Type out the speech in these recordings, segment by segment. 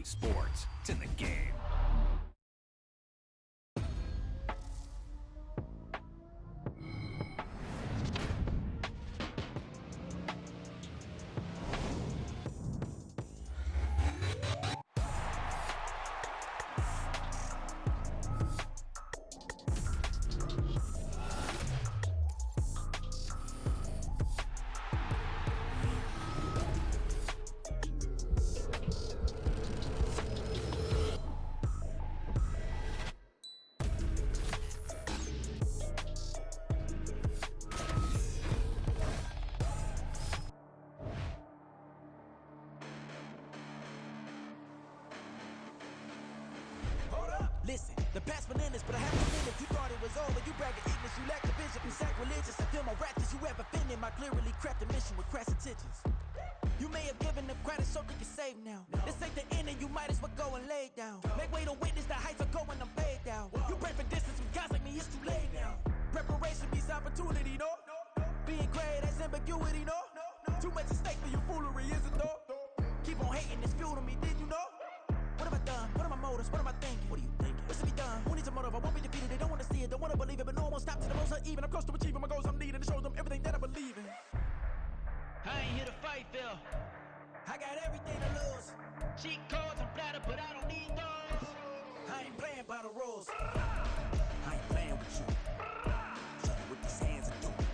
talking sports. It's in the game. Listen, the past bananas, but I have to win it. You thought it was over, you bragging ignorance, you lack the vision, you sacrilegious. I feel my raptors, you ever offended my clearly crafted mission with crass intentions. You may have given them credit so they can save now. This ain't the end and you might as well go and lay down. Make way to witness the heights are going, I'm paid down. You pray for distance with guys like me, it's too late now. Preparation means opportunity, no? Being great has ambiguity, no? Too much at stake for your foolery, is it though? Keep on hating, it's fuel to me, did you know? What have I done? What are my motives? What am I thinking? What are you thinking? What's to be done? Who needs a motive? I won't be defeated. They don't want to see it, don't want to believe it, but no one will stop to the most uneven. I'm close to achieving my goals I'm needing to show them everything that I believe in. I ain't here to fight, Phil. I got everything to lose. Cheat codes and platter, but I don't need those. I ain't playing by the rules. I ain't playing with you. Show you what these hands are doing.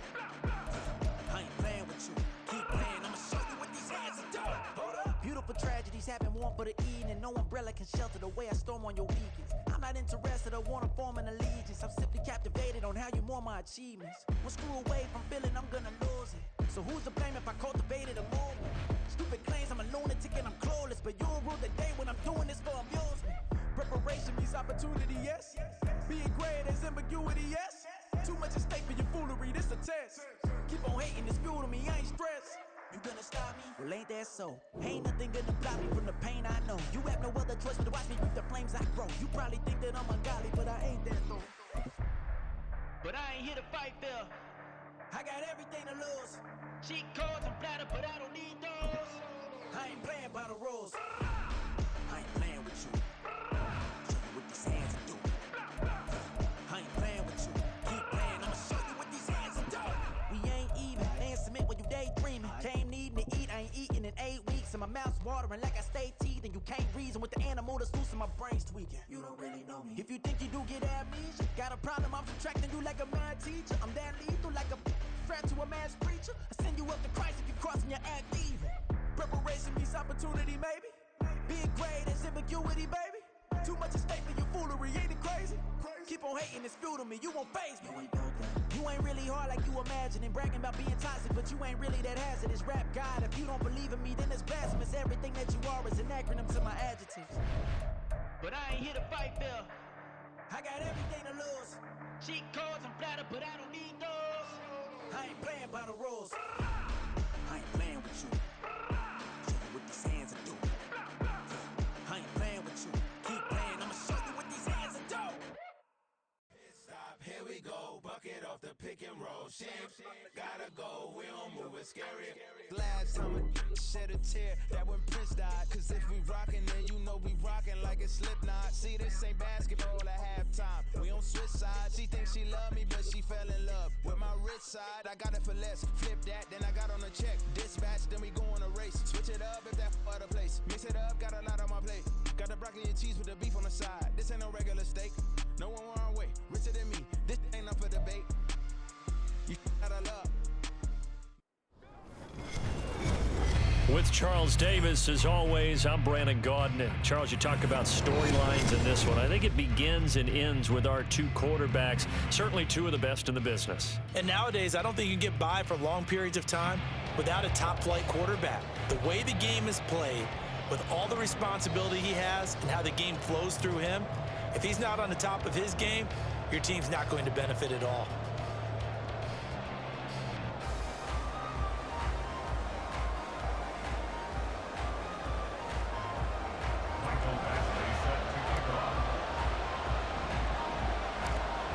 I ain't playing with you. Keep playing, I'ma show you what these hands are doing. Hold up. Beautiful tragedies happen, one for the evening. No umbrella can shelter the way I storm on your weekends. I'm not interested or wanna form an allegiance. I'm simply captivated on how you mourn my achievements. Well, screw away from feeling I'm gonna lose it. So who's to blame if I cultivated a movement? Stupid claims I'm a lunatic and I'm clueless, but you'll rule the day when I'm doing this for amusement. Preparation means opportunity, yes. Being great is ambiguity, yes. Too much at stake for your foolery, this a test. Keep on hating, it's fuel to me, I ain't stressed. You gonna stop me? Well, ain't that so? Ain't nothing gonna block me from the pain I know. You have no other choice but to watch me reap the flames I grow. You probably think that I'm ungodly, but I ain't that though. But I ain't here to fight, Phil. I got everything to lose. Cheat codes and platter, but I don't need those. I ain't playing by the rules. I ain't playing with you. Show you what these hands are doing. I ain't playing with you. Keep playing, I'ma show you what these hands are doing. We ain't even. They ain't submit when you daydreaming. Came needing to eat, I ain't eating in 8 weeks. And my mouth's watering like I stay teeth. And you can't reason with the animal that's loose and my brain's tweaking. You don't really know me. If you think you do get amnesia, got a problem, I'm subtracting you like a mad teacher. I'm that lethal like a threat to a mass preacher. I send you up to Christ if you crossing your act evil. Preparation means opportunity, maybe. Being great is ambiguity, baby. Too much at stake for your foolery, ain't it crazy? Keep on hating, it's fuel to me, you won't faze me. You ain't really hard like you imagine and bragging about being toxic, but you ain't really that hazardous. Rap God, if you don't believe in me, then it's blasphemous. Everything that you are is an acronym to my adjectives. But I ain't here to fight, Phil. I got everything to lose. Cheat codes and platter, but I don't need those. I ain't playing by the rules. I ain't playing with you. Show you what these hands are doing. I ain't playing with you. Keep playing, I'ma show you what these hands are doing. Stop, here we go. Bucket off the pick and roll. Shit, gotta go. We don't move it scary. Last time a shed a tear, that when Prince died. Cause if we rockin', then you know we rockin' like it's Slipknot. See, this ain't basketball at halftime. We on switch sides. She thinks she love me, but she fell in love with my rich side. I got it for less. Flip that, then I got on a check. Dispatch, then we go on a race. Switch it up if that other place. Mix it up, got a lot on my plate. Got the broccoli and cheese with the beef on the side. This ain't no regular steak. No one wrong way. Richer than me. This ain't up for debate. You gotta love. With Charles Davis, as always, I'm Brandon Gaudin. Charles, you talk about storylines in this one. I think it begins and ends with our two quarterbacks, certainly two of the best in the business. And nowadays, I don't think you can get by for long periods of time without a top-flight quarterback. The way the game is played, with all the responsibility he has and how the game flows through him, if he's not on the top of his game, your team's not going to benefit at all.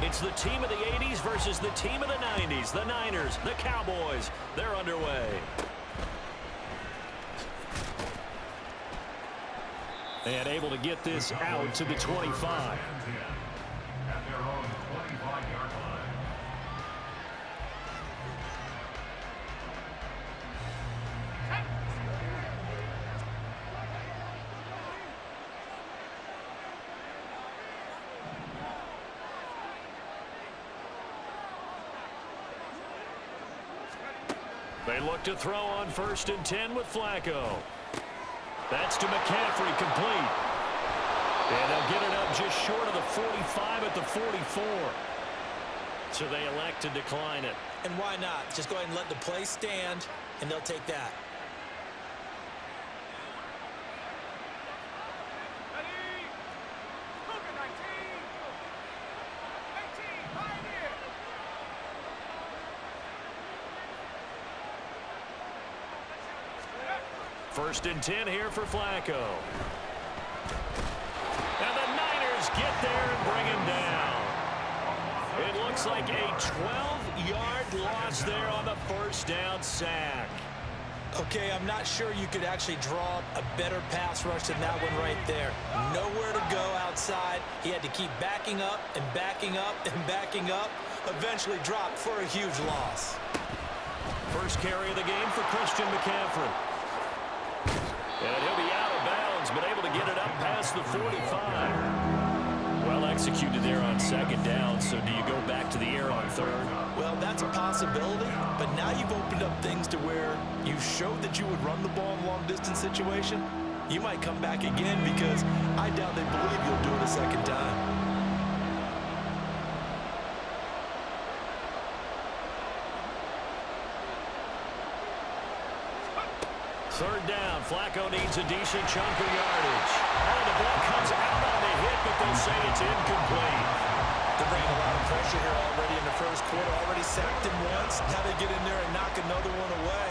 It's the team of the 80s versus the team of the 90s. The Niners, the Cowboys, they're underway. And able to get this out to the 25. They look to throw on 1st and 10 with Flacco. That's to McCaffrey, complete. And they'll get it up just short of the 45 at the 44. So they elect to decline it. And why not? Just go ahead and let the play stand, and they'll take that. First and 10 here for Flacco. And the Niners get there and bring him down. It looks like a 12-yard loss there on the first down sack. Okay, I'm not sure you could actually draw up a better pass rush than that one right there. Nowhere to go outside. He had to keep backing up and backing up and backing up. Eventually dropped for a huge loss. First carry of the game for Christian McCaffrey. And he'll be out of bounds, but able to get it up past the 45. Well executed there on 2nd down, so do you go back to the air on 3rd? Well, that's a possibility, but now you've opened up things to where you showed that you would run the ball in a long-distance situation. You might come back again because I doubt they believe you'll do it a 2nd time. 3rd down. Flacco needs a decent chunk of yardage. Oh, the ball comes out on the hit, but they'll say it's incomplete. They're bringing a lot of pressure here already in the first quarter. Already sacked him once. Now they get in there and knock another one away.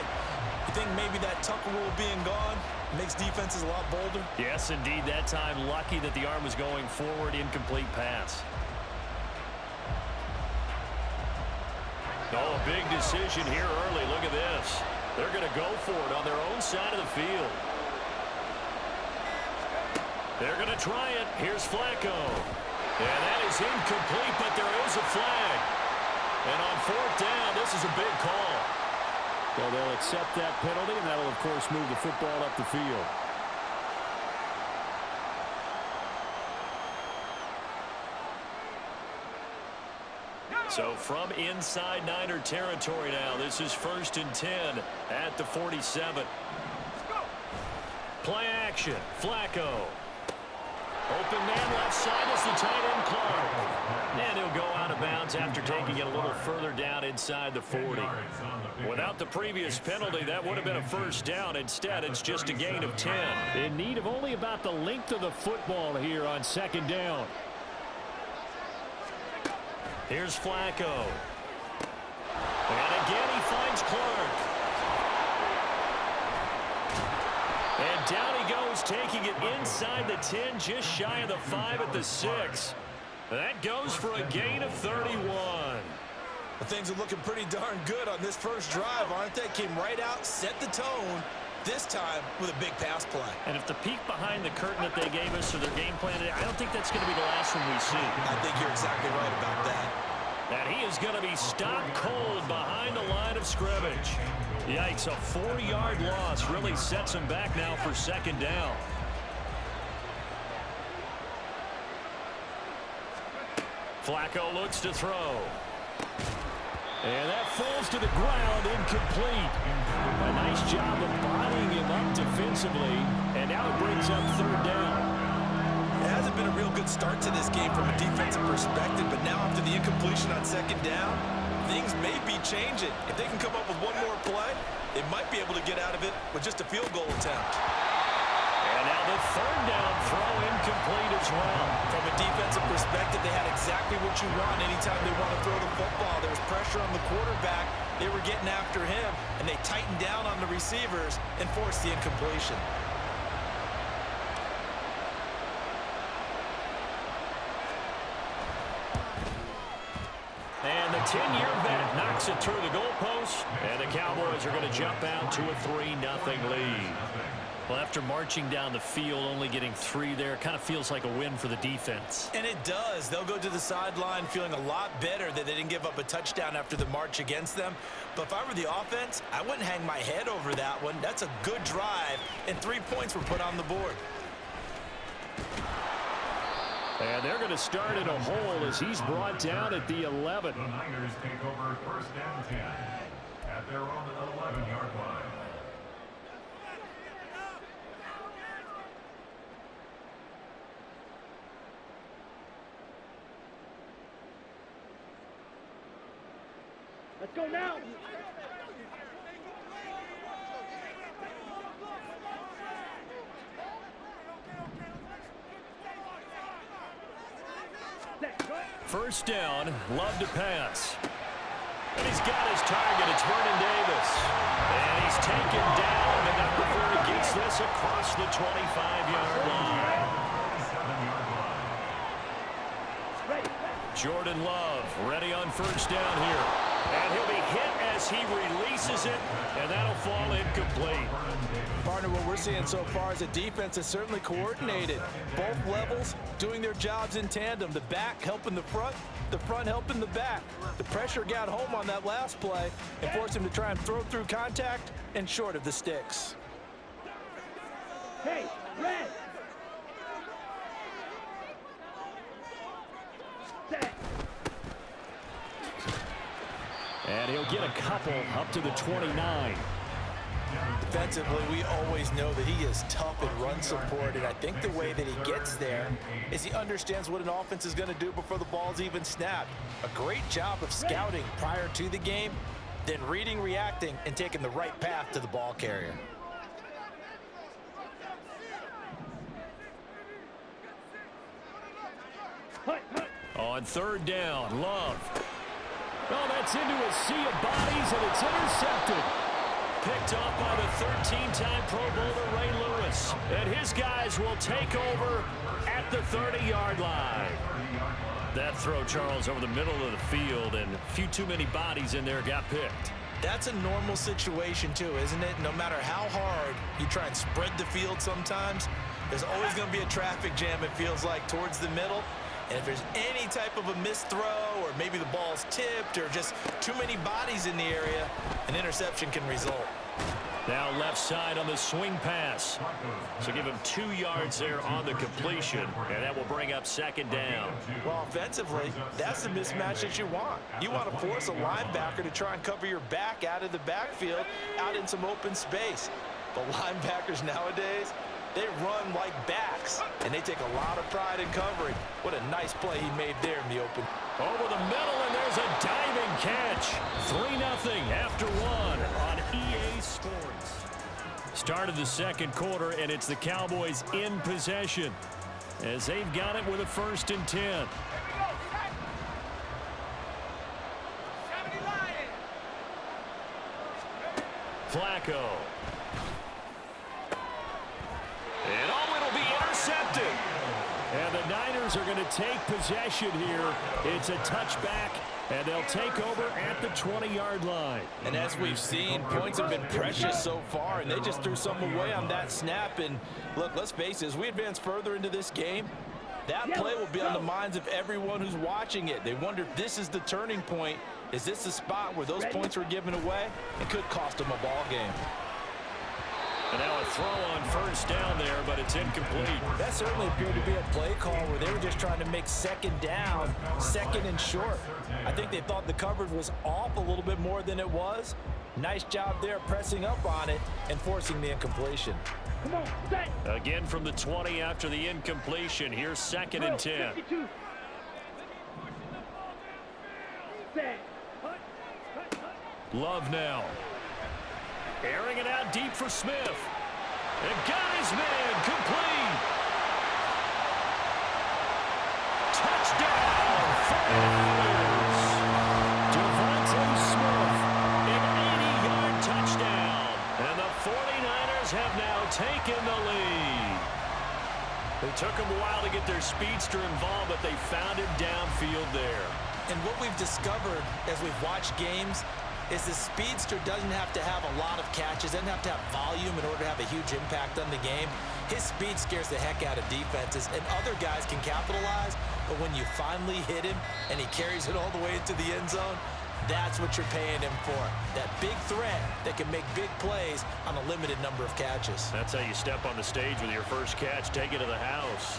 You think maybe that Tucker rule being gone makes defenses a lot bolder? Yes, indeed. That time, lucky that the arm was going forward. Incomplete pass. Oh, a big decision here early. Look at this. They're going to go for it on their own side of the field. They're going to try it. Here's Flacco. And that is incomplete, but there is a flag. And on 4th down, this is a big call. Well, they'll accept that penalty, and that'll, of course, move the football up the field. So from inside Niner territory now, this is 1st and 10 at the 47. Play action. Flacco. Open man left side is the tight end Clark. And he'll go out of bounds after taking it a little further down inside the 40. Without the previous penalty, that would have been a 1st down. Instead, it's just a gain of 10. In need of only about the length of the football here on 2nd down. Here's Flacco. And again, he finds Clark. And down he goes, taking it inside the 10, just shy of the 5 at the 6. That goes for a gain of 31. Well, things are looking pretty darn good on this first drive, aren't they? Came right out, set the tone, this time with a big pass play. And if the peek behind the curtain that they gave us to their game plan today, I don't think that's going to be the last one we see. I think you're exactly right about that. And he is going to be stopped cold behind the line of scrimmage. Yikes, a 4-yard loss really sets him back now for 2nd down. Flacco looks to throw. And that falls to the ground, incomplete. A nice job of bodying him up defensively, and now it brings up 3rd down. It hasn't been a real good start to this game from a defensive perspective, but now after the incompletion on 2nd down, things may be changing. If they can come up with one more play, they might be able to get out of it with just a field goal attempt. And now the 3rd down throw incomplete as well. From a defensive perspective, they had exactly what you want anytime they want to throw the football. There was pressure on the quarterback. They were getting after him, and they tightened down on the receivers and forced the incompletion. And the 10-year vet knocks it through the goalpost, and the Cowboys are going to jump out to a 3-0 lead. Well, after marching down the field, only getting 3 there, kind of feels like a win for the defense. And it does. They'll go to the sideline feeling a lot better that they didn't give up a touchdown after the march against them. But if I were the offense, I wouldn't hang my head over that one. That's a good drive, and 3 points were put on the board. And they're going to start in a hole as he's brought down at the 11. The Niners take over 1st and 10 at their own 11-yard line. Let's go now. First down, Love to pass. And he's got his target. It's Vernon Davis. And he's taken down, but not before he gets this across the 25-yard line. Jordan Love ready on first down here. And he'll be hit as he releases it, and that'll fall incomplete. Partner, what we're seeing so far is the defense is certainly coordinated. Both levels doing their jobs in tandem. The back helping the front helping the back. The pressure got home on that last play and forced him to try and throw through contact and short of the sticks. Hey, red. And he'll get a couple up to the 29. Defensively, we always know that he is tough in run support, and I think the way that he gets there is he understands what an offense is going to do before the ball's even snapped. A great job of scouting prior to the game, then reading, reacting, and taking the right path to the ball carrier. On third down, Love. Oh, that's into a sea of bodies, and it's intercepted. Picked off by the 13-time Pro Bowler Ray Lewis. And his guys will take over at the 30-yard line. That throw, Charles, over the middle of the field, and a few too many bodies in there got picked. That's a normal situation, too, isn't it? No matter how hard you try and spread the field sometimes, there's always going to be a traffic jam, it feels like, towards the middle. And if there's any type of a missed throw, or maybe the ball's tipped, or just too many bodies in the area, an interception can result. Now left side on the swing pass. So give him 2 yards there on the completion, and that will bring up second down. Well, offensively, that's the mismatch that you want. You want to force a linebacker to try and cover your back out of the backfield, out in some open space. But linebackers nowadays, they run like backs, and they take a lot of pride in covering. What a nice play he made there in the open. Over the middle, and there's a diving catch. 3-0 after 1 on EA Sports. Start of the second quarter, and it's the Cowboys in possession as they've got it with a 1st and 10. Flacco. And oh, it'll be intercepted. And the Niners are going to take possession here. It's a touchback, and they'll take over at the 20-yard line. And as we've seen, points have been precious so far, and they just threw some away on that snap. And look, let's face it, as we advance further into this game, that play will be on the minds of everyone who's watching it. They wonder if this is the turning point. Is this the spot where those points were given away? It could cost them a ball game. And now a throw on first down there, but it's incomplete. That certainly appeared to be a play call where they were just trying to make second down, second and short. I think they thought the coverage was off a little bit more than it was. Nice job there pressing up on it and forcing the incompletion. Come on, set. Again from the 20 after the incompletion. Here's 2nd and 10. 52. Set. Love now. Airing it out deep for Smith. And got his man complete. Touchdown. Devontae Smith, an 80-yard touchdown. And the 49ers have now taken the lead. It took them a while to get their speedster involved, but they found him downfield there. And what we've discovered as we've watched games, is the speedster doesn't have to have a lot of catches, doesn't have to have volume in order to have a huge impact on the game. His speed scares the heck out of defenses, and other guys can capitalize, but when you finally hit him and he carries it all the way into the end zone, that's what you're paying him for. That big threat that can make big plays on a limited number of catches. That's how you step on the stage with your first catch. Take it to the house.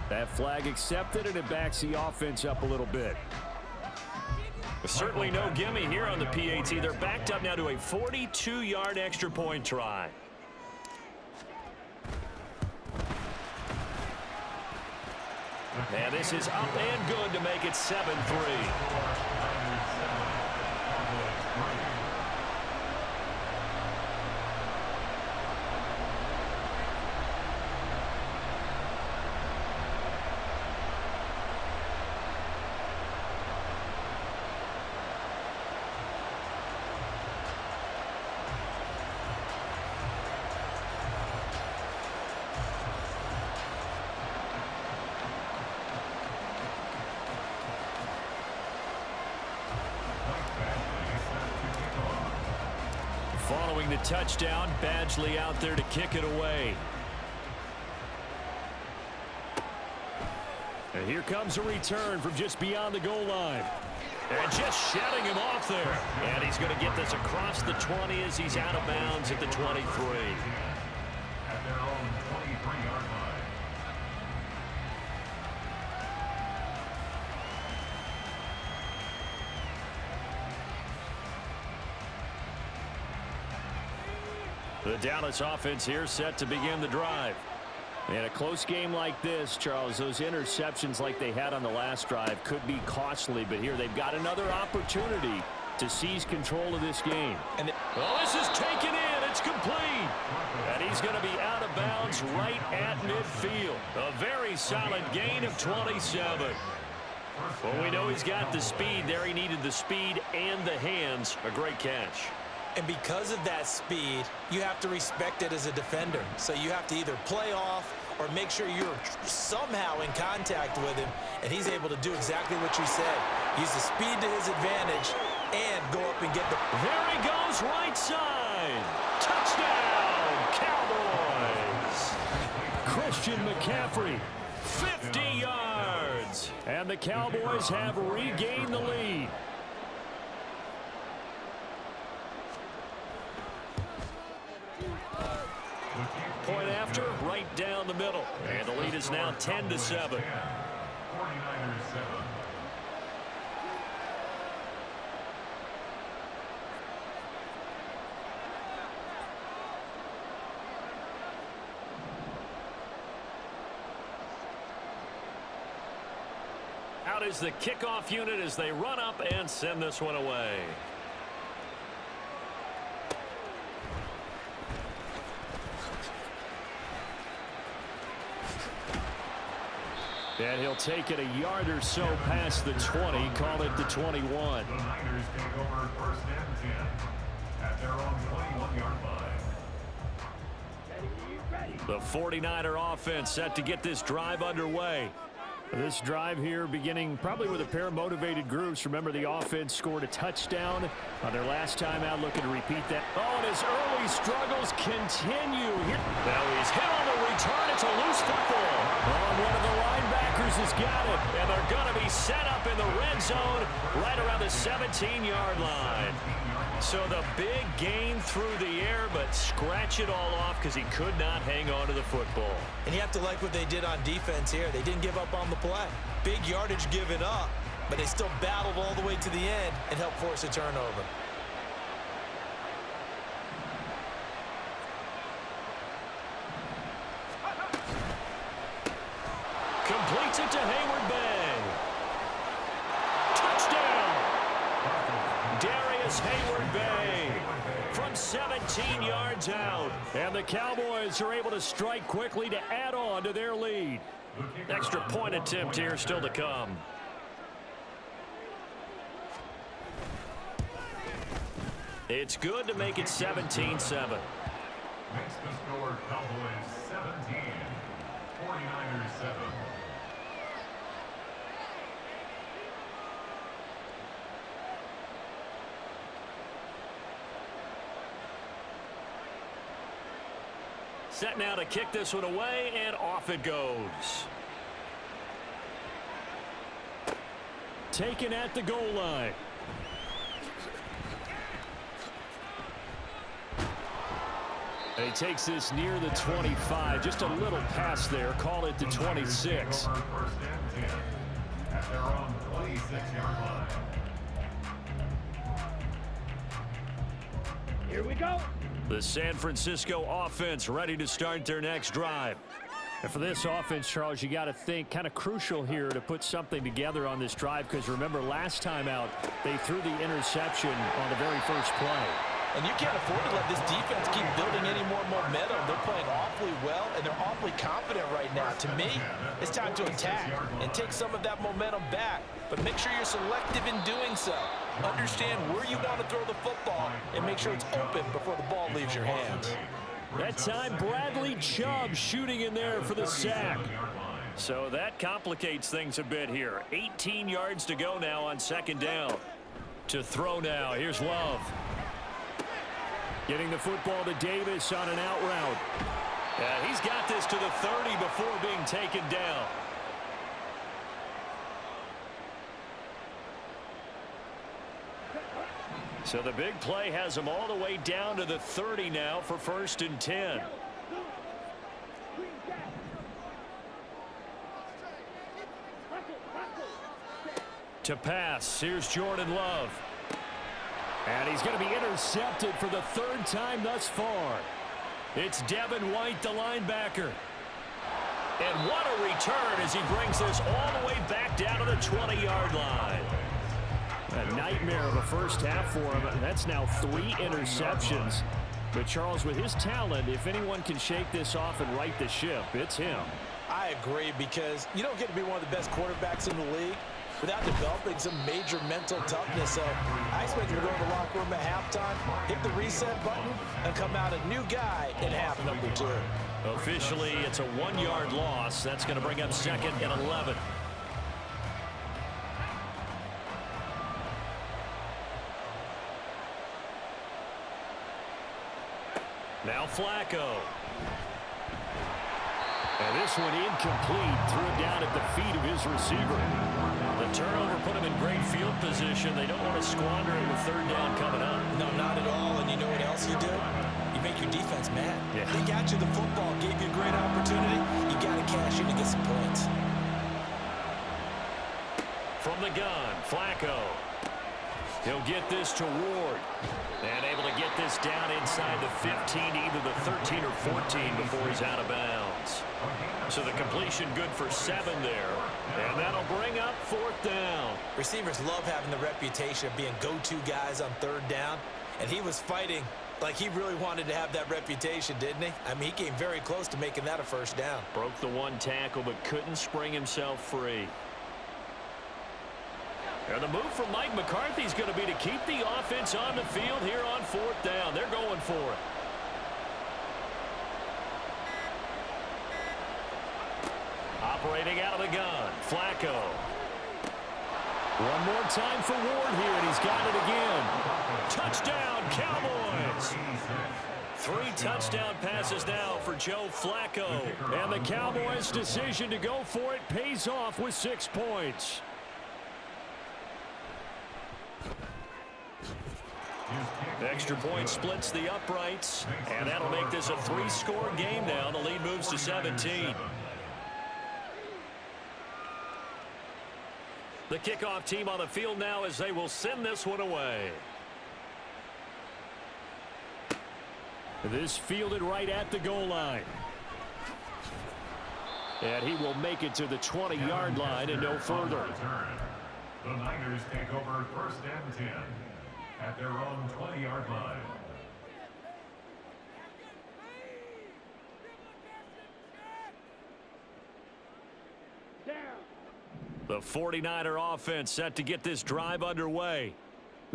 That flag accepted, and it backs the offense up a little bit. Certainly no gimme here on the PAT. They're backed up now to a 42-yard extra point try. And this is up and good to make it 7-3. Following the touchdown, Badgley out there to kick it away. And here comes a return from just beyond the goal line. And just shutting him off there. And he's going to get this across the 20 as he's out of bounds at the 23. At their own 23-yard line. The Dallas offense here set to begin the drive. In a close game like this, Charles, those interceptions like they had on the last drive could be costly, but here they've got another opportunity to seize control of this game. And this is taken in. It's complete. And he's going to be out of bounds right at midfield. A very solid gain of 27. Well, we know he's got the speed there. He needed the speed and the hands. A great catch. And because of that speed, you have to respect it as a defender. So you have to either play off or make sure you're somehow in contact with him, and he's able to do exactly what you said. Use the speed to his advantage and go up and get the... There he goes, right side. Touchdown, Cowboys. Christian McCaffrey. 50 yards. And the Cowboys have regained the lead. Point after, right down the middle. And the lead is now 10-7. 49ers 7. Out is the kickoff unit as they run up and send this one away. And he'll take it a yard or so past the 20, call it the 21. The Niners take over first and 10 at their own 21-yard line. The 49er offense set to get this drive underway. This drive here beginning probably with a pair of motivated groups. Remember, the offense scored a touchdown on their last time out, looking to repeat that. Oh, and his early struggles continue here. Now he's hit on the return. It's a loose football. Oh, one of the linebackers has got it, and they're going to be set up in the red zone right around the 17-yard line. So the big gain through the air, but scratch it all off because he could not hang on to the football. And you have to like what they did on defense here. They didn't give up on the play. Big yardage given up, but they still battled all the way to the end and helped force a turnover. Completes it to Hayward-Bay. Touchdown! Darius Hayward-Bay 17 yards out. And the Cowboys are able to strike quickly to add on to their lead. Extra point attempt here still to come. It's good to make it 17-7. Makes the score Cowboys 17, 49ers 7. Set now to kick this one away, and off it goes. Taken at the goal line. And he takes this near the 25. Just a little pass there. Call it the 26. First and 10 at their own 26-yard line. Here we go. The San Francisco offense ready to start their next drive. And for this offense, Charles, you got to think kind of crucial here to put something together on this drive, because remember last time out they threw the interception on the very first play. And you can't afford to let this defense keep building any more momentum. They're playing awfully well, and they're awfully confident right now. To me, it's time to attack and take some of that momentum back. But make sure you're selective in doing so. Understand where you want to throw the football and make sure it's open before the ball leaves your hands. That time, Bradley Chubb shooting in there for the sack. So that complicates things a bit here. 18 yards to go now on second down. To throw now, here's Love. Getting the football to Davis on an out route. And he's got this to the 30 before being taken down. So the big play has him all the way down to the 30 now for 1st and 10. To pass, here's Jordan Love. And he's going to be intercepted for the 3rd time thus far. It's Devin White, the linebacker. And what a return as he brings this all the way back down to the 20-yard line. A nightmare of a first half for him. That's now 3 interceptions. But Charles, with his talent, if anyone can shake this off and right the ship, it's him. I agree, because you don't get to be one of the best quarterbacks in the league without developing some major mental toughness. So I expect him to go to the locker room at halftime, hit the reset button, and come out a new guy in half number 2. Officially, it's a 1-yard loss. That's going to bring up 2nd and 11. Now Flacco. And this one incomplete. Threw it down at the feet of his receiver. The turnover put him in great field position. They don't want to squander it with 3rd down coming up. No, not at all. And you know what else you do? You make your defense mad. Yeah. They got you the football, gave you a great opportunity. You got to cash in to get some points. From the gun, Flacco. He'll get this to Ward. And able to get this down inside the 15, either the 13 or 14 before he's out of bounds. So the completion good for 7 there. And that'll bring up 4th down. Receivers love having the reputation of being go-to guys on 3rd down. And he was fighting like he really wanted to have that reputation, didn't he? I mean, he came very close to making that a 1st down. Broke the 1 tackle, but couldn't spring himself free. And the move from Mike McCarthy is going to be to keep the offense on the field here on 4th down. They're going for it. Operating out of the gun, Flacco. One more time for Ward here, and he's got it again. Touchdown, Cowboys! 3 touchdown passes now for Joe Flacco. And the Cowboys' decision to go for it pays off with 6 points. Extra point splits the uprights, and that'll make this a 3-score game now. The lead moves to 17. The kickoff team on the field now as they will send this one away. This fielded right at the goal line. And he will make it to the 20-yard line and no further. The Niners take over 1st and 10 at their own 20-yard line. The 49er offense set to get this drive underway.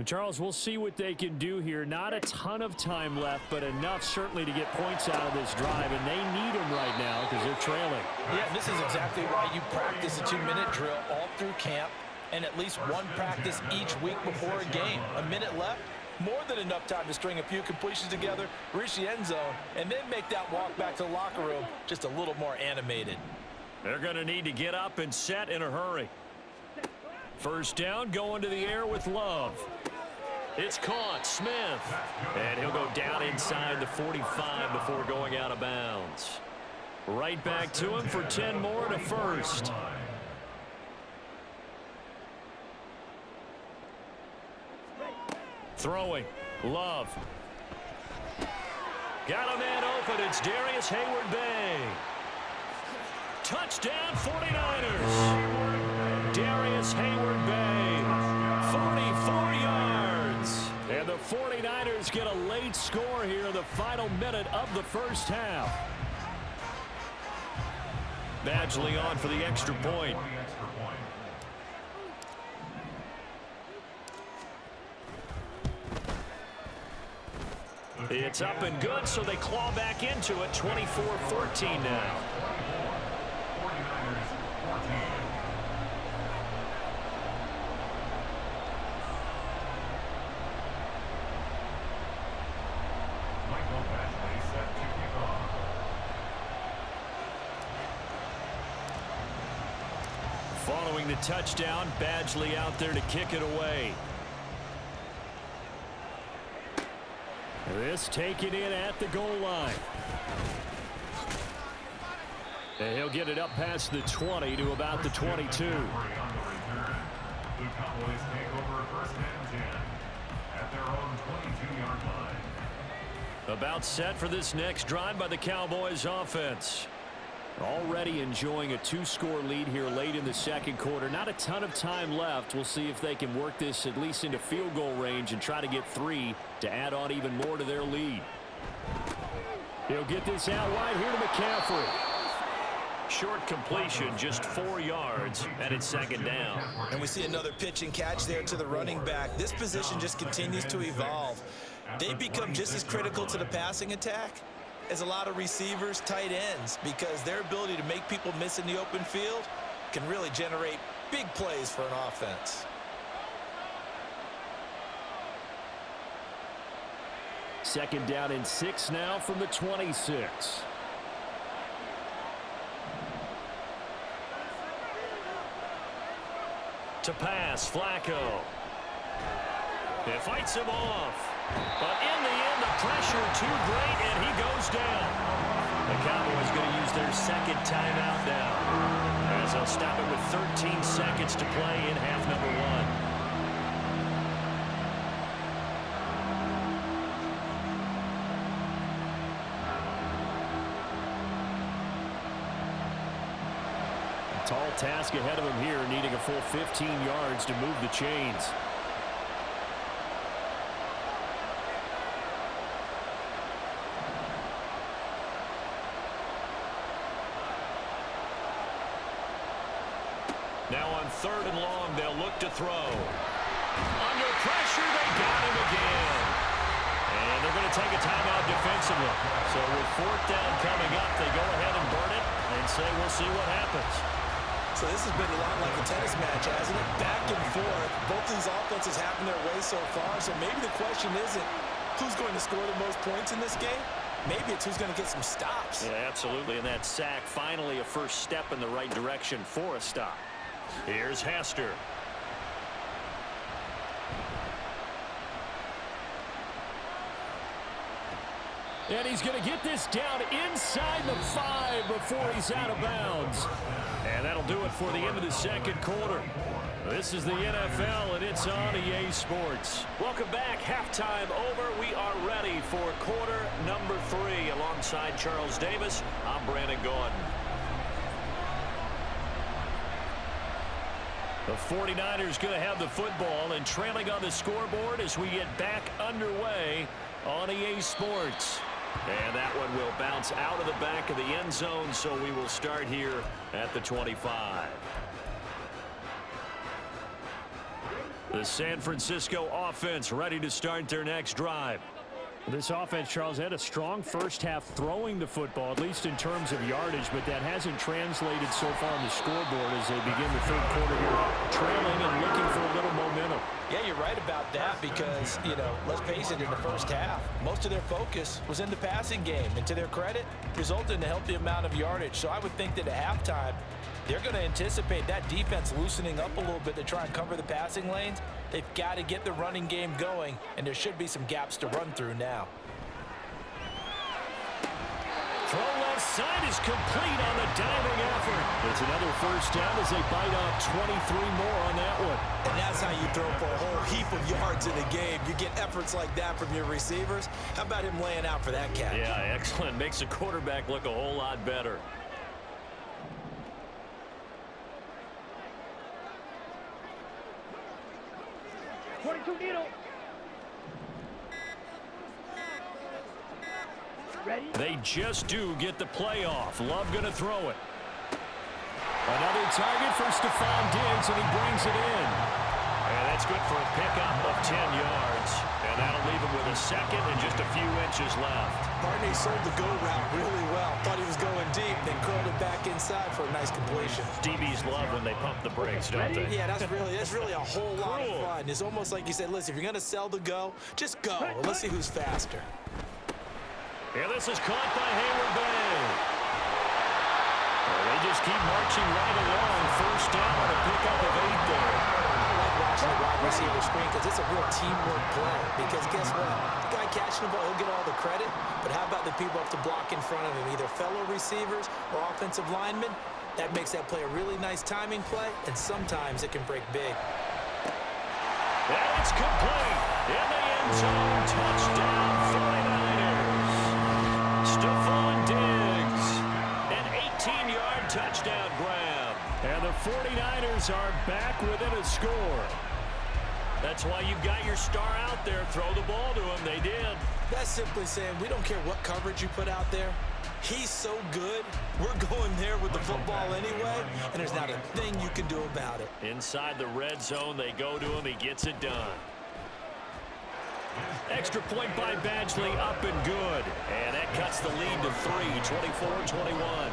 Charles, we'll see what they can do here. Not a ton of time left, but enough certainly to get points out of this drive, and they need them right now because they're trailing. Yeah, this is exactly why you practice a 2-minute drill all through camp and at least one practice each week before a game. A minute left, more than enough time to string a few completions together, reach the end zone, and then make that walk back to the locker room just a little more animated. They're going to need to get up and set in a hurry. First down, going to the air with Love. It's caught, Smith. And he'll go down inside the 45 before going out of bounds. Right back to him for 10 more and a first. Throwing, Love. Got a man open, it's Darius Hayward-Bay. Touchdown 49ers. Darius Hayward-Bay, 44 yards. And the 49ers get a late score here in the final minute of the first half. Badgley on for the extra point. It's up and good, so they claw back into it, 24-14 now. Following the touchdown, Badgley out there to kick it away. This taken in at the goal line. And he'll get it up past the 20 to about the 22. The Cowboys take over first and 10 at their own 22-yard line. About set for this next drive by the Cowboys offense. Already enjoying a 2-score lead here late in the second quarter. Not a ton of time left. We'll see if they can work this at least into field goal range and try to get 3 to add on even more to their lead. He'll get this out wide here to McCaffrey. Short completion, just 4 yards, and it's second down. And we see another pitch and catch there to the running back. This position just continues to evolve. They become just as critical to the passing attack as a lot of receivers, tight ends, because their ability to make people miss in the open field can really generate big plays for an offense. Second down and 6 now from the 26. To pass, Flacco. It fights him off. But in the end, the pressure too great, and he goes down. The Cowboys going to use their second timeout now, as they'll stop it with 13 seconds to play in half number 1. Tall task ahead of him here, needing a full 15 yards to move the chains. Now on 3rd and long, they'll look to throw. Under pressure, they got him again. And they're going to take a timeout defensively. So with 4th down coming up, they go ahead and burn it and say we'll see what happens. So this has been a lot like a tennis match, hasn't it? Back and forth. Both these offenses having their way so far. So maybe the question isn't who's going to score the most points in this game. Maybe it's who's going to get some stops. Yeah, absolutely. And that sack, finally a first step in the right direction for a stop. Here's Hester. And he's going to get this down inside the 5 before he's out of bounds. And that'll do it for the end of the second quarter. This is the NFL, and it's on EA Sports. Welcome back. Halftime over. We are ready for quarter number 3. Alongside Charles Davis, I'm Brandon Gordon. The 49ers going to have the football and trailing on the scoreboard as we get back underway on EA Sports. And that one will bounce out of the back of the end zone, so we will start here at the 25. The San Francisco offense ready to start their next drive. This offense, Charles, had a strong first half throwing the football, at least in terms of yardage, but that hasn't translated so far on the scoreboard as they begin the third quarter here, trailing and looking for a little momentum. Yeah, you're right about that because, let's face it, in the first half, most of their focus was in the passing game. And to their credit, resulted in a healthy amount of yardage. So I would think that at halftime, they're going to anticipate that defense loosening up a little bit to try and cover the passing lanes. They've got to get the running game going, and there should be some gaps to run through now. Throw left side is complete on the diving effort. It's another first down as they bite off 23 more on that one. And that's how you throw for a whole heap of yards in a game. You get efforts like that from your receivers. How about him laying out for that catch? Yeah, excellent. Makes the quarterback look a whole lot better. Needle. Ready? They just do get the play off. Love going to throw it. Another target for Stephon Diggs, and he brings it in. And that's good for a pickup of 10 yards. And that'll leave him with a second and just a few inches left. Barney sold the go route really well. Thought he was going deep, then curled it back inside for a nice completion. DBs love when they pump the brakes, don't they? Yeah, that's really a whole lot of fun. It's almost like you said, listen, if you're going to sell the go, just go. Let's see who's faster. Yeah, this is caught by Hayward Bay. Well, they just keep marching right along. First down and a pickup of 8 there. I like watching the wide receiver screen because it's a real teamwork play. Because guess what? The guy catching the ball, he'll get all the credit. But how about the people up to block in front of him, either fellow receivers or offensive linemen? That makes that play a really nice timing play, and sometimes it can break big. And it's complete. In the end zone, touchdown 49ers. Stephon Diggs, an 18-yard touchdown grab. And the 49ers are back within a score. That's why you've got your star out there. Throw the ball to him. They did. That's simply saying we don't care what coverage you put out there. He's so good, we're going there with the football anyway, and there's not a thing you can do about it. Inside the red zone, they go to him. He gets it done. Extra point by Badgley, up and good. And that cuts the lead to 3, 24-21.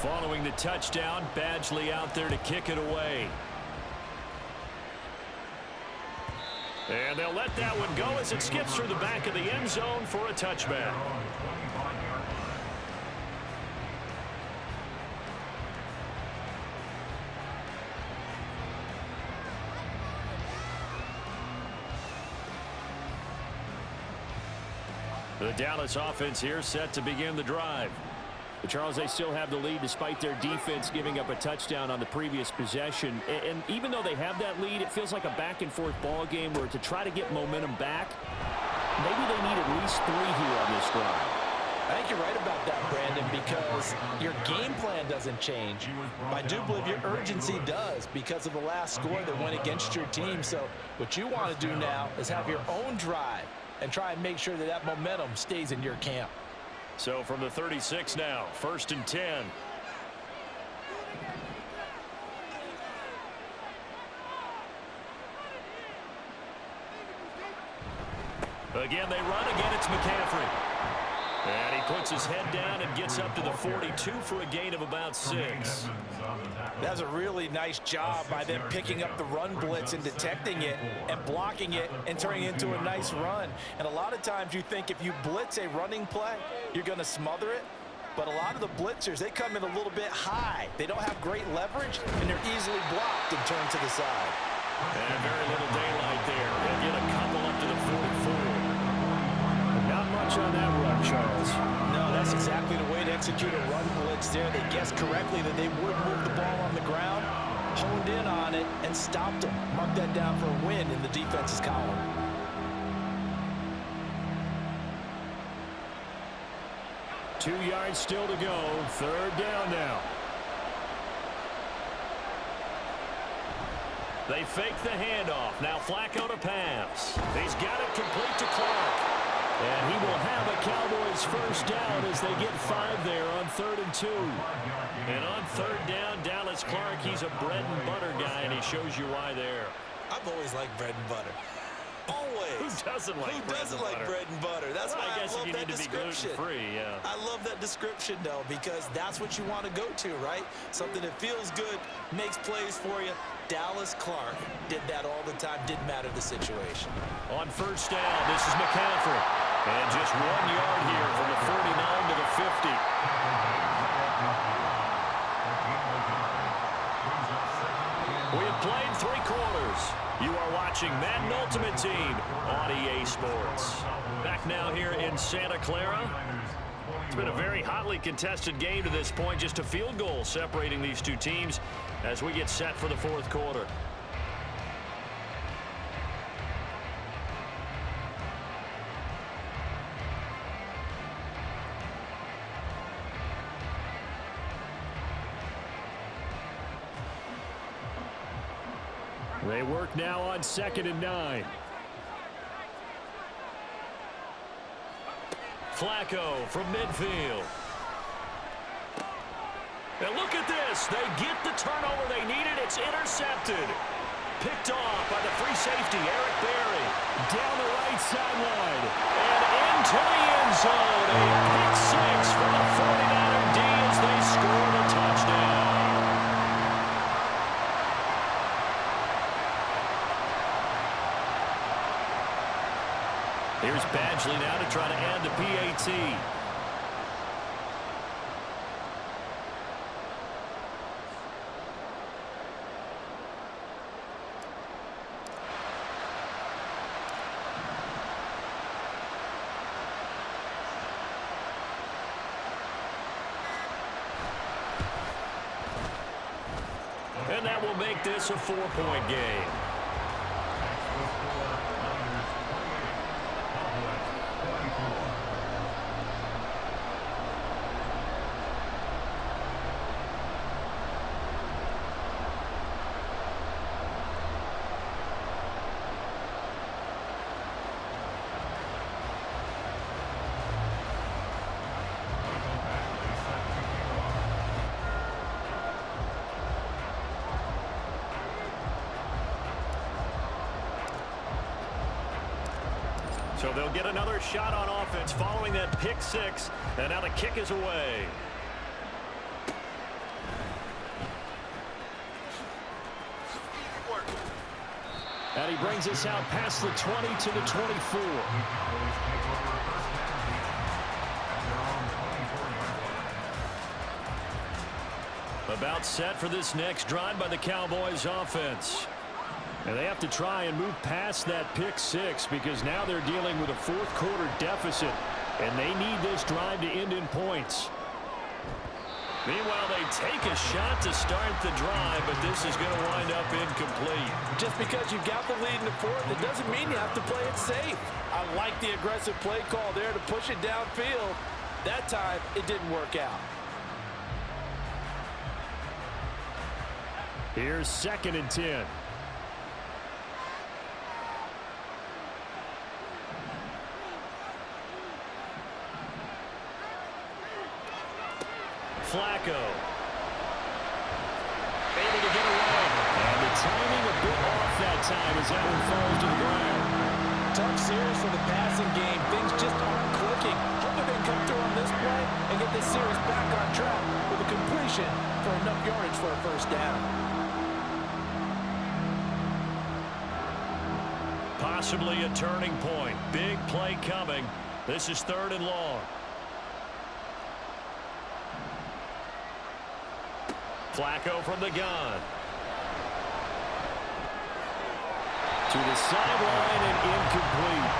Following the touchdown, Badgley out there to kick it away. And they'll let that one go as it skips through the back of the end zone for a touchback. The Dallas offense here set to begin the drive. But Charles, they still have the lead despite their defense giving up a touchdown on the previous possession. And even though they have that lead, it feels like a back-and-forth ball game where to try to get momentum back, maybe they need at least 3 here on this drive. I think you're right about that, Brandon, because your game plan doesn't change. I do believe your urgency does because of the last score that went against your team. So what you want to do now is have your own drive and try and make sure that that momentum stays in your camp. So from the 36 now, 1st and 10. Again, they run. Again, it's McCaffrey. And he puts his head down and gets up to the 42 for a gain of about 6. That's a really nice job by them picking up the run blitz and detecting it and blocking it and turning it into a nice run. And a lot of times you think if you blitz a running play, you're going to smother it. But a lot of the blitzers, they come in a little bit high. They don't have great leverage, and they're easily blocked and turned to the side. And very little daylight there. They'll get a couple up to the 44. Not much on that run, Charles. No, that's exactly the way to execute a run blitz there. They guessed correctly that they would move the ball on the ground, honed in on it, and stopped them. Mark that down for a win in the defense's column. Two yards still to go. 3rd down now. They fake the handoff. Now Flacco to pass. He's got it complete to Clark. And he will have a Cowboys first down as they get 5 there on 3rd and 2. And on 3rd down, Dallas Clark, he's a bread and butter guy, and he shows you why there. I've always liked bread and butter. Always. Who doesn't like bread and butter? That's why I love that description. Free, yeah. I love that description, though, because that's what you want to go to, right? Something that feels good, makes plays for you. Dallas Clark did that all the time. Didn't matter the situation. On first down, this is McCaffrey. And just 1 yard here from the 49 to the 50. We have played 3 quarters. You are watching Madden Ultimate Team on EA Sports. Back now here in Santa Clara. It's been a very hotly contested game to this point. Just a field goal separating these two teams as we get set for the 4th quarter. They work now on 2nd and 9. Flacco from midfield. And look at this. They get the turnover they needed. It's intercepted. Picked off by the free safety, Eric Berry. Down the right sideline. And into the end zone. A pick 6 for the 49er D as they score the touchdown. Here's Badgley now to try to add the PAT. And that will make this a 4-point game. So they'll get another shot on offense following that pick 6. And now the kick is away. And he brings us out past the 20 to the 24. About set for this next drive by the Cowboys offense. And they have to try and move past that pick 6 because now they're dealing with a 4th quarter deficit. And they need this drive to end in points. Meanwhile, they take a shot to start the drive, but this is going to wind up incomplete. Just because you've got the lead in the 4th, it doesn't mean you have to play it safe. I like the aggressive play call there to push it downfield. That time, it didn't work out. Here's 2nd and 10. Flacco. Able to get away. And the timing a bit off that time as that one falls to the ground. Tough series for the passing game. Things just aren't clicking. Hoping they come through on this play and get this series back on track with a completion for enough yardage for a first down. Possibly a turning point. Big play coming. This is 3rd and long. Flacco from the gun. To the sideline and incomplete.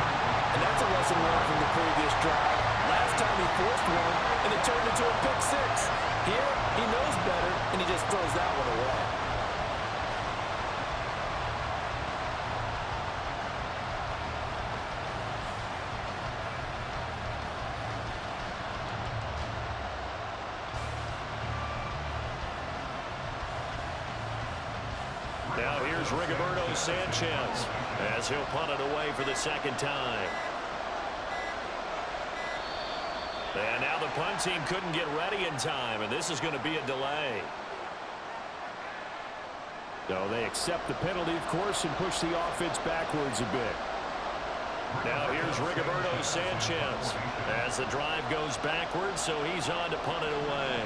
And that's a lesson learned from the previous drive. Last time he forced one, and it turned into a pick 6. Here, he knows better, and he just throws that one away. Now here's Rigoberto Sanchez as he'll punt it away for the 2nd time. And now the punt team couldn't get ready in time, and this is going to be a delay. So they accept the penalty, of course, and push the offense backwards a bit. Now here's Rigoberto Sanchez as the drive goes backwards, so he's on to punt it away.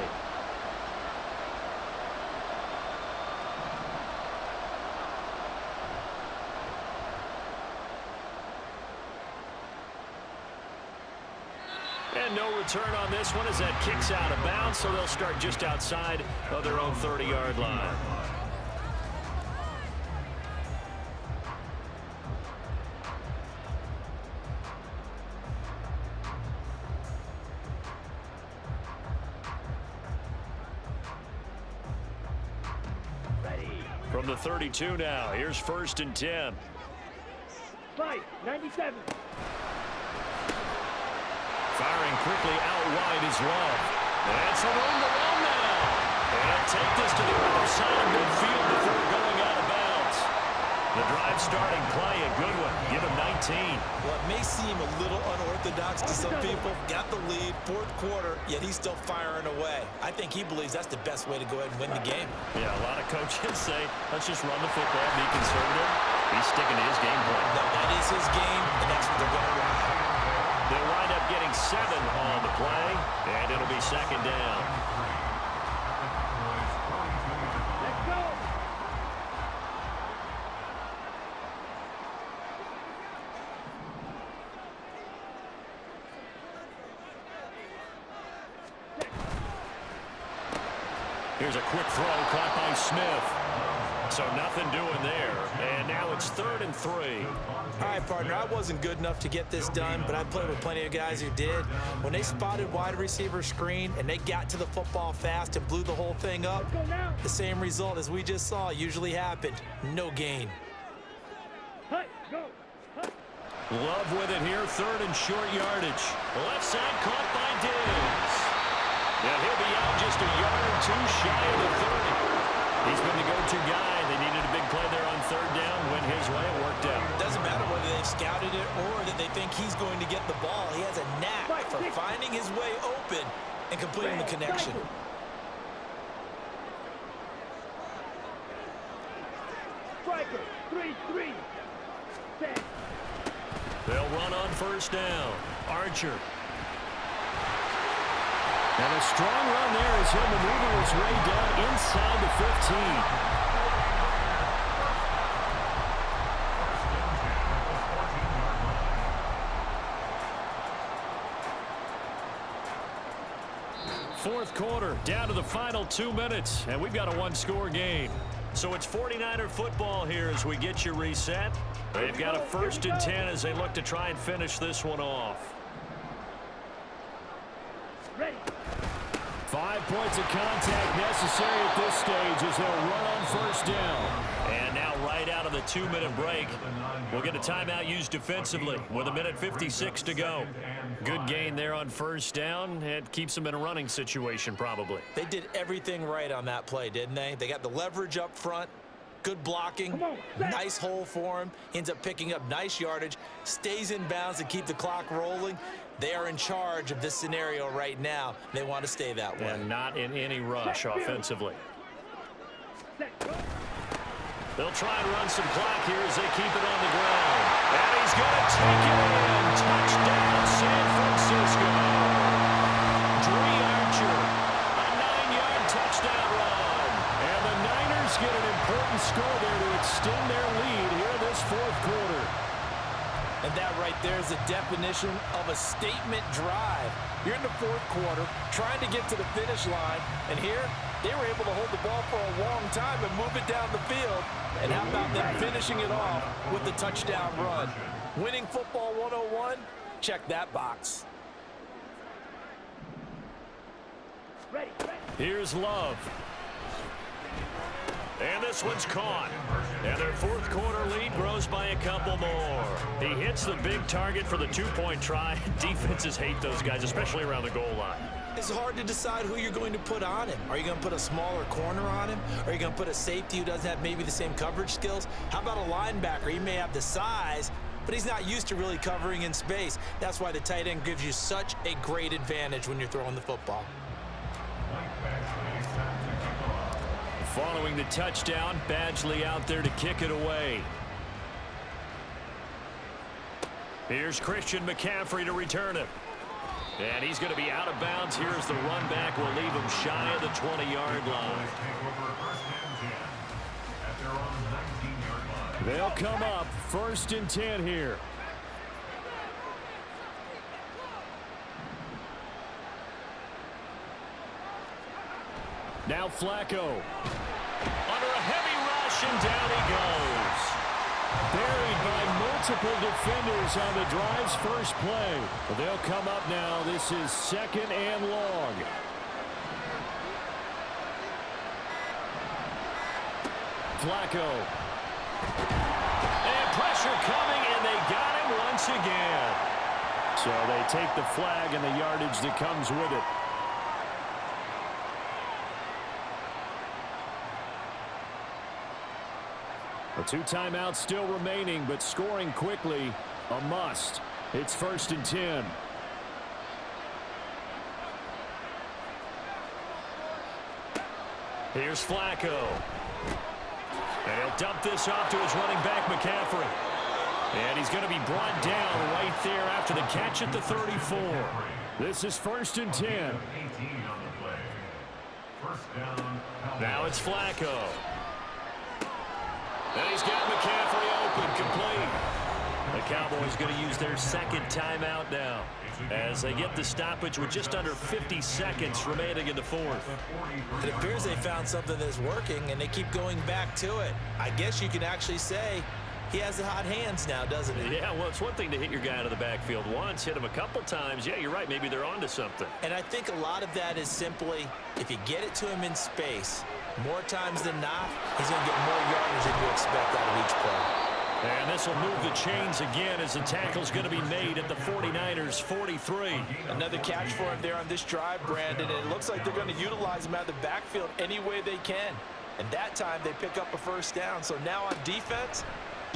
And no return on this one as that kicks out of bounds, so they'll start just outside of their own 30-yard line. From the 32 now, here's 1st and 10. Fight, 97. Firing quickly out wide is Love. And some room to run now. And take this to the other side of midfield before going out of bounds. The drive starting play, a good one. Give him 19. Well, it may seem a little unorthodox to some people. Got the lead, 4th quarter, yet he's still firing away. I think he believes that's the best way to go ahead and win the game. Yeah, a lot of coaches say, let's just run the football, be conservative. He's sticking to his game plan. No, that is his game, and that's what they're going to run. They'll wind up getting 7 on the play, and it'll be 2nd down. Let's go. Here's a quick throw caught by Smith. So nothing doing there. And now it's 3rd and 3. All right, partner, I wasn't good enough to get this done, but I played with plenty of guys who did. When they spotted wide receiver screen and they got to the football fast and blew the whole thing up, the same result as we just saw usually happened. No gain. Hut, go. Hut. Love with it here, 3rd and short yardage. Left side caught by Diggs. Now he'll be out just a yard or 2 shy of the 30. He's been the go-to guy. They needed a big play there on 3rd down. Went his way. It worked out. Doesn't matter whether they've scouted it or that they think he's going to get the ball. He has a knack for finding his way open and completing the connection. Striker, 3-3. Set. They'll run on 1st down. Archer. And a strong run there as he'll maneuver his way down inside the 15. 4th quarter, down to the final 2 minutes, and we've got a 1-score game. So it's 49er football here as we get you reset. They've got a 1st and 10 as they look to try and finish this one off. Ready. 5 points of contact necessary at this stage as they'll run on 1st down. And now right out of the 2-minute break, we'll get a timeout used defensively with 1:56 to go. Good gain there on 1st down. It keeps them in a running situation probably. They did everything right on that play, didn't they? They got the leverage up front, good blocking, nice hole for him. He ends up picking up nice yardage, stays in bounds to keep the clock rolling. They are in charge of this scenario right now. They want to stay that way. And not in any rush offensively. They'll try and run some clock here as they keep it on the ground. And he's going to take it in. Touchdown, San Francisco. Dre Archer, a 9-yard touchdown run. And the Niners get an important score there to extend their lead here this 4th quarter. And that right there is the definition of a statement drive. You're in the 4th quarter, trying to get to the finish line, and here they were able to hold the ball for a long time and move it down the field. And how about them finishing it off with the touchdown run? Winning football 101, check that box. Ready. Here's Love. And this one's caught. And their 4th quarter lead grows by a couple more. He hits the big target for the 2-point try. Defenses hate those guys, especially around the goal line. It's hard to decide who you're going to put on him. Are you going to put a smaller corner on him? Are you going to put a safety who doesn't have maybe the same coverage skills? How about a linebacker? He may have the size, but he's not used to really covering in space. That's why the tight end gives you such a great advantage when you're throwing the football. Following the touchdown, Badgley out there to kick it away. Here's Christian McCaffrey to return it. And he's going to be out of bounds. Here's the run back. Will leave him shy of the 20-yard line. They'll come up 1st and 10 here. Now Flacco. Under a heavy rush, and down he goes. Buried by multiple defenders on the drive's first play. Well, they'll come up now. This is 2nd and long. Flacco. And pressure coming, and they got him once again. So they take the flag and the yardage that comes with it. The 2 timeouts still remaining, but scoring quickly, a must. It's 1st and 10. Here's Flacco. And he'll dump this off to his running back, McCaffrey. And he's going to be brought down right there after the catch at the 34. This is 1st and 10. Now it's Flacco. And he's got McCaffrey open, complete. The Cowboys going to use their 2nd timeout now as they get the stoppage with just under 50 seconds remaining in the 4th. It appears they found something that's working, and they keep going back to it. I guess you can actually say he has the hot hands now, doesn't he? Yeah, well, it's one thing to hit your guy out of the backfield once, hit him a couple times. Yeah, you're right. Maybe they're onto something. And I think a lot of that is simply if you get it to him in space, more times than not, he's going to get more yardage than you expect out of each play. And this will move the chains again as the tackle's going to be made at the 49ers 43. Another catch for him there on this drive, Brandon, and it looks like they're going to utilize him out of the backfield any way they can. And that time they pick up a 1st down. So now on defense,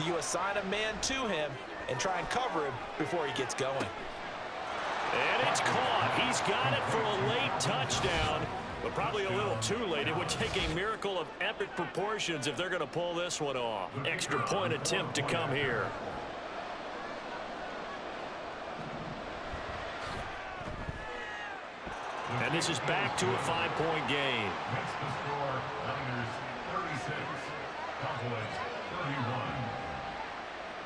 you assign a man to him and try and cover him before he gets going. And it's caught. He's got it for a late touchdown, but probably a little too late. It would take a miracle of epic proportions if they're going to pull this one off. Extra point attempt to come here. And this is back to a 5-point game. Makes the score Niners 36, Cowboys 31.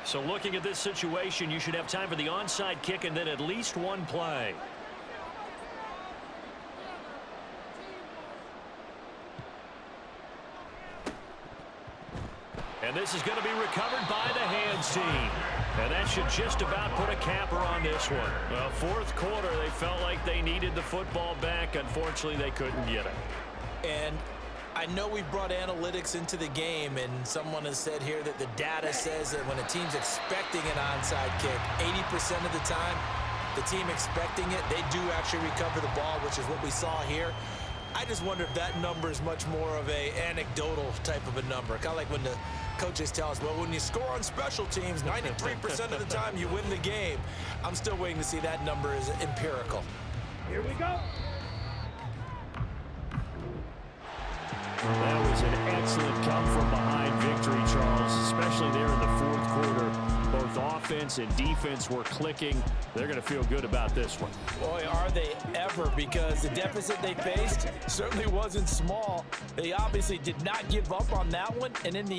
So looking at this situation, you should have time for the onside kick and then at least one play. And this is going to be recovered by the hands team. And that should just about put a capper on this one. Well, 4th quarter, they felt like they needed the football back. Unfortunately, they couldn't get it. And I know we've brought analytics into the game, and someone has said here that the data says that when a team's expecting an onside kick, 80% of the time, the team expecting it, they do actually recover the ball, which is what we saw here. I just wonder if that number is much more of a anecdotal type of a number. Kind of like when the coaches tell us, well, when you score on special teams, 93% of the time you win the game. I'm still waiting to see that number is empirical. Here we go. That was an excellent come-from-behind victory, Charles, especially there in the 4th quarter. Both offense and defense were clicking. They're going to feel good about this one. Boy, are they ever, because the deficit they faced certainly wasn't small. They obviously did not give up on that one, and in the